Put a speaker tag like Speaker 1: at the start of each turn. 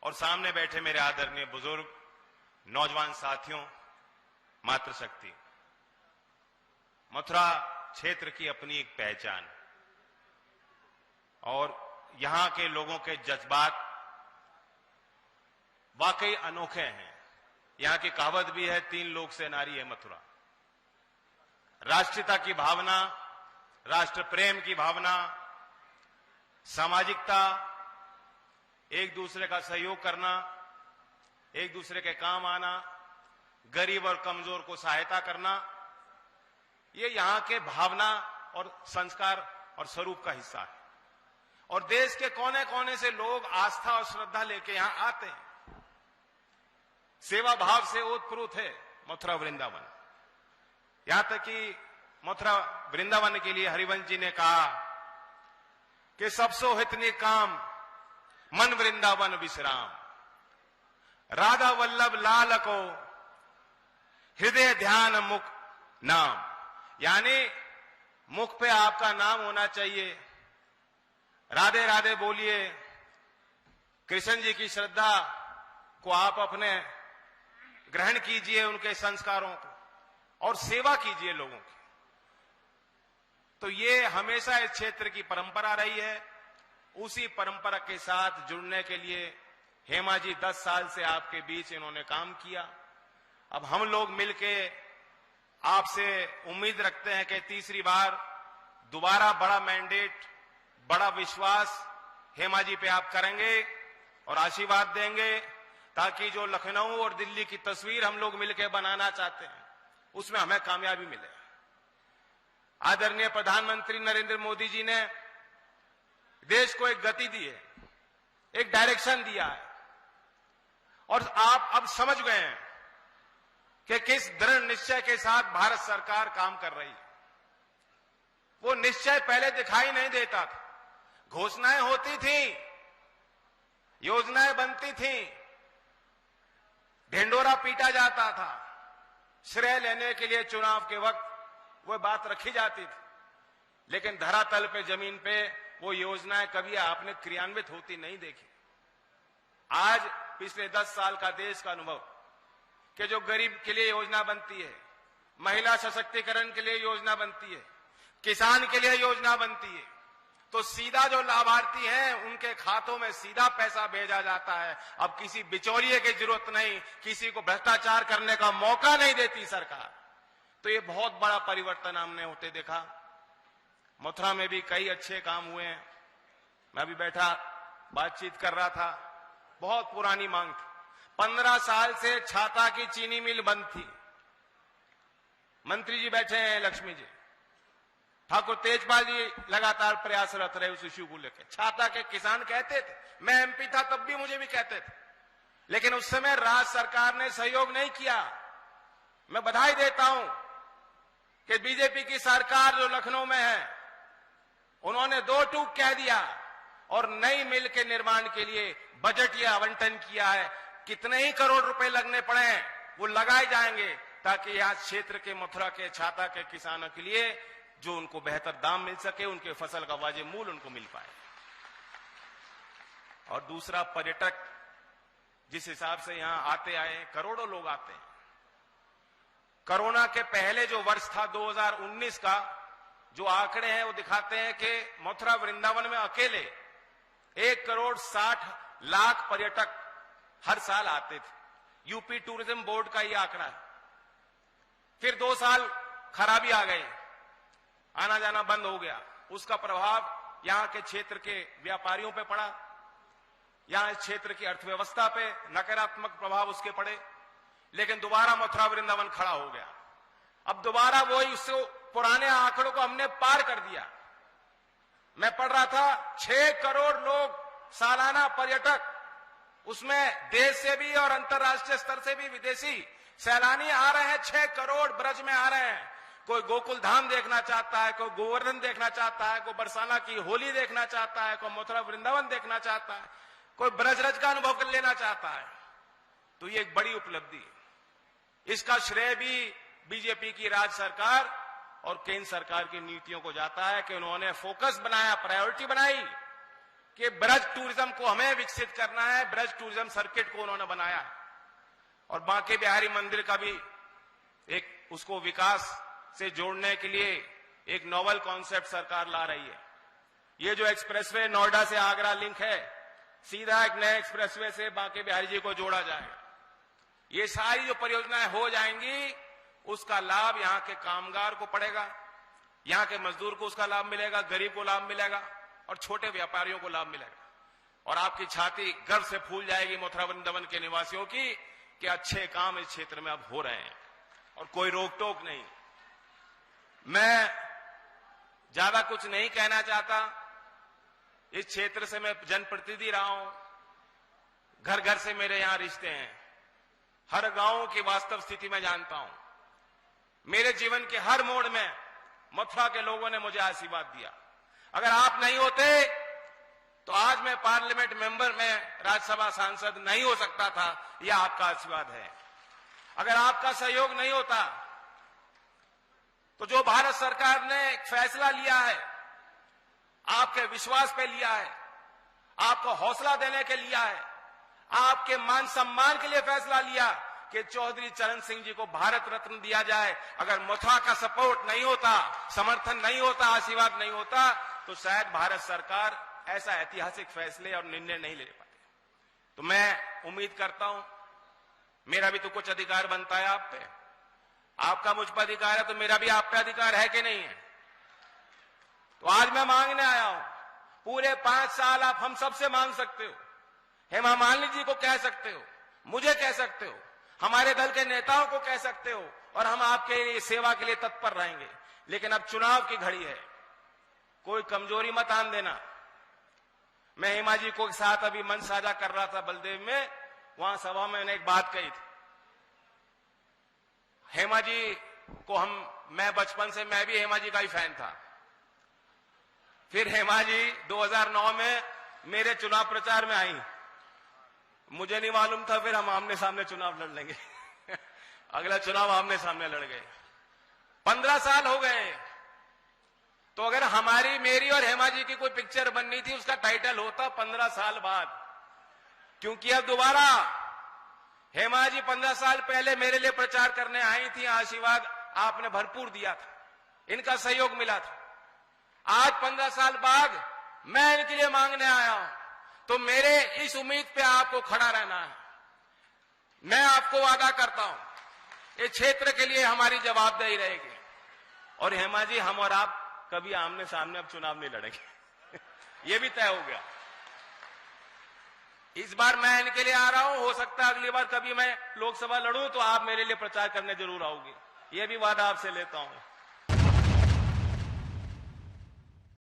Speaker 1: और सामने बैठे मेरे आदरणीय बुजुर्ग, नौजवान साथियों, मातृशक्ति। मथुरा क्षेत्र की अपनी एक पहचान और यहां के लोगों के जज्बात वाकई अनोखे हैं। यहां की कहावत भी है, 3 लोक से नारी है मथुरा। राष्ट्रीयता की भावना, राष्ट्र प्रेम की भावना, सामाजिकता, एक दूसरे का सहयोग करना, एक दूसरे के काम आना, गरीब और कमजोर को सहायता करना, ये यहां के भावना और संस्कार और स्वरूप का हिस्सा है। और देश के कोने कोने से लोग आस्था और श्रद्धा लेके यहां आते हैं। सेवा भाव से ओतप्रोत है मथुरा वृंदावन। यहां तक कि मथुरा वृंदावन के लिए हरिवंश जी ने कहा कि सबसो हितने काम मन वृंदावन विश्राम, राधा वल्लभ लाल को हृदय ध्यान मुख नाम। यानी मुख पे आपका नाम होना चाहिए, राधे राधे बोलिए, कृष्ण जी की श्रद्धा को आप अपने ग्रहण कीजिए, उनके संस्कारों को, और सेवा कीजिए लोगों की। तो ये हमेशा इस क्षेत्र की परंपरा रही है। उसी परंपरा के साथ जुड़ने के लिए हेमा जी 10 साल से आपके बीच इन्होंने काम किया। अब हम लोग मिलके आपसे उम्मीद रखते हैं कि तीसरी बार दोबारा बड़ा मैंडेट, बड़ा विश्वास हेमा जी पे आप करेंगे और आशीर्वाद देंगे, ताकि जो लखनऊ और दिल्ली की तस्वीर हम लोग मिलकर बनाना चाहते हैं उसमें हमें कामयाबी मिले। आदरणीय प्रधानमंत्री नरेंद्र मोदी जी ने देश को एक गति दी है, एक डायरेक्शन दिया है, और आप अब समझ गए हैं कि किस दृढ़ निश्चय के साथ भारत सरकार काम कर रही है। वो निश्चय पहले दिखाई नहीं देता था। घोषणाएं होती थी, योजनाएं बनती थी, ढिंडोरा पीटा जाता था, श्रेय लेने के लिए चुनाव के वक्त वो बात रखी जाती थी, लेकिन धरातल पे, जमीन पे वो योजनाएं कभी आपने क्रियान्वित होती नहीं देखी। आज पिछले 10 साल का देश का अनुभव कि जो गरीब के लिए योजना बनती है, महिला सशक्तिकरण के लिए योजना बनती है, किसान के लिए योजना बनती है, तो सीधा जो लाभार्थी हैं उनके खातों में सीधा पैसा भेजा जाता है। अब किसी बिचौलिए की जरूरत नहीं, किसी को भ्रष्टाचार करने का मौका नहीं देती सरकार। तो ये बहुत बड़ा परिवर्तन हमने होते देखा। मथुरा में भी कई अच्छे काम हुए हैं। मैं भी बैठा बातचीत कर रहा था, बहुत पुरानी मांग थी। 15 साल से छाता की चीनी मिल बंद थी। मंत्री जी बैठे हैं, लक्ष्मी जी, ठाकुर तेजपाल जी लगातार प्रयासरत रहे उस इश्यू को लेकर। छाता के किसान कहते थे, मैं एमपी था तब भी मुझे भी कहते थे, लेकिन उस समय राज्य सरकार ने सहयोग नहीं किया। मैं बधाई देता हूं कि बीजेपी की सरकार जो लखनऊ में है, उन्होंने 2 टूक कह दिया और नई मिल के निर्माण के लिए बजट या आवंटन किया है। कितने ही करोड़ रुपए लगने पड़े वो लगाए जाएंगे, ताकि यहां क्षेत्र के मथुरा के छाता के किसानों के लिए जो उनको बेहतर दाम मिल सके, उनके फसल का वाजिब मूल्य उनको मिल पाए। और दूसरा, पर्यटक जिस हिसाब से यहां आते आए, करोड़ों लोग आते हैं। कोरोना के पहले जो वर्ष था 2019 का, जो आंकड़े हैं वो दिखाते हैं कि मथुरा वृंदावन में अकेले 1,60,00,000 पर्यटक हर साल आते थे। यूपी टूरिज्म बोर्ड का ये आंकड़ा है। फिर 2 साल खराबी आ गई, आना जाना बंद हो गया। उसका प्रभाव यहां के क्षेत्र के व्यापारियों पे पड़ा, यहां इस क्षेत्र की अर्थव्यवस्था पे नकारात्मक प्रभाव उसके पड़े। लेकिन दोबारा मथुरा वृंदावन खड़ा हो गया। अब दोबारा वही उससे पुराने आंकड़ों को हमने पार कर दिया। मैं पढ़ रहा था 6 करोड़ लोग सालाना पर्यटक, उसमें देश से भी और अंतर्राष्ट्रीय स्तर से भी विदेशी सैलानी आ रहे हैं। 6 करोड़ ब्रज में आ रहे हैं। कोई गोकुल धाम देखना चाहता है, कोई गोवर्धन देखना चाहता है, कोई बरसाना की होली देखना चाहता है, कोई मथुरा वृंदावन देखना चाहता है, कोई ब्रजरज का अनुभव कर लेना चाहता है। तो ये एक बड़ी उपलब्धि है। इसका श्रेय भी बीजेपी की राज्य सरकार और केंद्र सरकार की नीतियों को जाता है कि उन्होंने फोकस बनाया, प्रायोरिटी बनाई कि ब्रज टूरिज्म को हमें विकसित करना है। ब्रज टूरिज्म सर्किट को उन्होंने बनाया और बांके बिहारी मंदिर का भी एक उसको विकास से जोड़ने के लिए एक नोवेल कॉन्सेप्ट सरकार ला रही है। ये जो एक्सप्रेसवे नोएडा से आगरा लिंक है, सीधा एक नए एक्सप्रेसवे से बांके बिहारी जी को जोड़ा जाएगा। ये सारी जो परियोजनाएं हो जाएंगी, उसका लाभ यहां के कामगार को पड़ेगा, यहां के मजदूर को उसका लाभ मिलेगा, गरीब को लाभ मिलेगा और छोटे व्यापारियों को लाभ मिलेगा। और आपकी छाती गर्व से फूल जाएगी मथुरा वृंदावन के निवासियों की कि अच्छे काम इस क्षेत्र में अब हो रहे हैं और कोई रोक टोक नहीं। मैं ज्यादा कुछ नहीं कहना चाहता। इस क्षेत्र से मैं जनप्रतिनिधि रहा हूं, घर घर से मेरे यहां रिश्ते हैं, हर गांव की वास्तव स्थिति में जानता हूं। मेरे जीवन के हर मोड़ में मथुरा के लोगों ने मुझे आशीर्वाद दिया। अगर आप नहीं होते तो आज मैं पार्लियामेंट मेंबर में राज्यसभा सांसद नहीं हो सकता था। यह आपका आशीर्वाद है। अगर आपका सहयोग नहीं होता तो जो भारत सरकार ने एक फैसला लिया है, आपके विश्वास पे लिया है, आपको हौसला देने के लिया है, आपके मान सम्मान के लिए फैसला लिया कि चौधरी चरण सिंह जी को भारत रत्न दिया जाए, अगर मथुरा का सपोर्ट नहीं होता, समर्थन नहीं होता, आशीर्वाद नहीं होता, तो शायद भारत सरकार ऐसा ऐतिहासिक फैसले और निर्णय नहीं ले पाते। तो मैं उम्मीद करता हूं, मेरा भी तो कुछ अधिकार बनता है आप पे, आपका मुझ पर अधिकार है तो मेरा भी आप पे अधिकार है कि नहीं है। तो आज मैं मांगने आया हूं, पूरे 5 साल आप हम सबसे मांग सकते हो, हेमा मालिनी जी को कह सकते हो, मुझे कह सकते हो, हमारे दल के नेताओं को कह सकते हो और हम आपके लिए सेवा के लिए तत्पर रहेंगे। लेकिन अब चुनाव की घड़ी है, कोई कमजोरी मत आन देना। मैं हेमा जी को साथ अभी मंच साझा कर रहा था बलदेव में, वहां सभा में मैंने एक बात कही थी। हेमा जी को मैं बचपन से मैं भी हेमा जी का ही फैन था। फिर हेमा जी 2009 में मेरे चुनाव प्रचार में आई, मुझे नहीं मालूम था फिर हम आमने सामने चुनाव लड़ लेंगे। अगला चुनाव आमने सामने लड़ गए। 15 साल हो गए। तो अगर हमारी, मेरी और हेमा जी की कोई पिक्चर बननी थी, उसका टाइटल होता 15 साल बाद। क्योंकि अब दोबारा हेमा जी 15 साल पहले मेरे लिए प्रचार करने आई थी, आशीर्वाद आपने भरपूर दिया था, इनका सहयोग मिला था। आज 15 साल बाद मैं इनके लिए मांगने आया हूं, तो मेरे इस उम्मीद पे आपको खड़ा रहना है। मैं आपको वादा करता हूं, इस क्षेत्र के लिए हमारी जवाबदेही रहेगी। और हेमा जी, हम और आप कभी आमने सामने अब चुनाव नहीं लड़ेंगे। ये भी तय हो गया। इस बार मैं इनके लिए आ रहा हूं, हो सकता है अगली बार कभी मैं लोकसभा लड़ूं तो आप मेरे लिए प्रचार करने जरूर आओगे। ये भी वादा आपसे लेता हूं।